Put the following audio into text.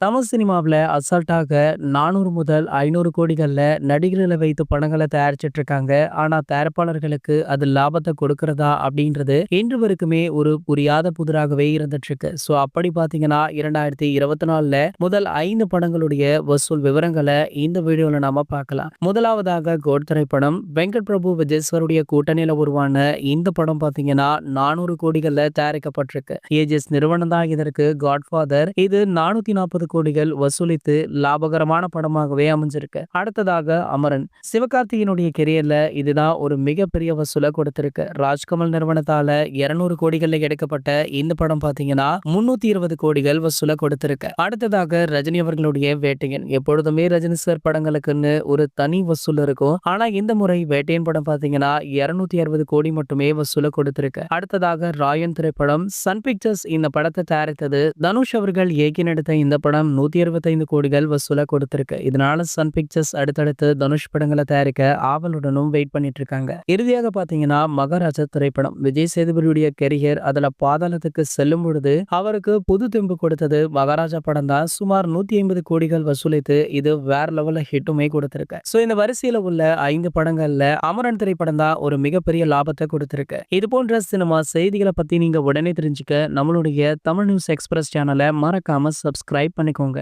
தமிழ் சினிமாவுல அசால்ட்டாக 400 முதல் 500 கோடிகள்ல நடிகர்களை வைத்து படங்கள தயாரிச்சுட்டு இருக்காங்க. ஆனா தயாரிப்பாளர்களுக்கு அது லாபத்த கொடுக்கிறதா அப்படின்றது இன்று வரைக்குமே ஒரு புரியாத புதிராகவே இருந்துட்டு இருக்கு. அப்படி பார்த்தீங்கன்னா 2024ல முதல் 5 படங்களுடைய வசூல் விவரங்கள இந்த வீடியோல நாம பார்க்கலாம். முதலாவதாக கோட் திரைப்படம். வெங்கட் பிரபு, விஜய் சாருடைய கூட்டணியில உருவான இந்த படம் பார்த்தீங்கன்னா 400 கோடிகள்ல தயாரிக்கப்பட்டிருக்கு. ஏஜஸ் நிறுவனம் தான் இதற்கு காட்ஃபாதர். இது 440 கோடிகள் வசூலித்து லாபகரமான படமாகவே அமைஞ்சிருக்கு. அடுத்ததாக அமரன். சிவகார்த்திகேயனுடைய கெரியர்ல இதுதான் ஒரு மிகப்பெரிய வசூலை கொடுத்திருக்கு. ராஜ்கமல் நிறுவனத்தால 200 கோடிகள்ல எடுக்கப்பட்ட இந்த படம் பாத்தீங்கன்னா 320 கோடிகள் வசூலை கொடுத்திருக்கு. அடுத்ததாக ரஜினி அவர்களுடைய வேட்டையன். எப்பொழுதுமே ரஜினி சார் படங்களுக்குன்னு ஒரு தனி வசூல் இருக்கும். ஆனா இந்த முறை வேட்டையன் படம் பாத்தீங்கன்னா 260 கோடி மட்டுமே வசூலை கொடுத்திருக்கு. அடுத்ததாக ராயன் திரைப்படம். சன் பிக்சர்ஸ் இந்த படத்தை தயாரித்தது. தனுஷ் அவர்கள் இயக்கி நடித்த இந்த படம் 125 கோடிகள் வசூலை கொடுத்திருக்கு. இதனால சன் பிக்சர்ஸ் அடுத்தடுத்து தனுஷ் படங்களை தயாரிக்க ஆவலுடனும் வெயிட் பண்ணிட்டு இருக்காங்க. இறுதியாக பாத்தீங்கன்னா மகாராஜா திரைப்படம். விஜய் சேதுபதியுடைய கெரியர் அதுல பாதாளத்துக்கு செல்லும் பொழுது அவருக்கு புது தெம்பு கொடுத்தது மகாராஜா படம் தான். சுமார் 150 கோடிகள் வசூலித்து இது வேற லெவல்ல ஹிட்டுமே கொடுத்திருக்கு. இந்த வரிசையில உள்ள 5 படங்கள்ல அமரன் திரைப்படம் தான் ஒரு மிகப்பெரிய லாபத்தை கொடுத்திருக்கு. இது போன்ற சினிமா செய்திகளை பத்தி நீங்க உடனே தெரிஞ்சுக்க நம்மளுடைய தமிழ் நியூஸ் எக்ஸ்பிரஸ் சேனலை மறக்காம சப்ஸ்கிரைப் பண்ணிக்கோங்க.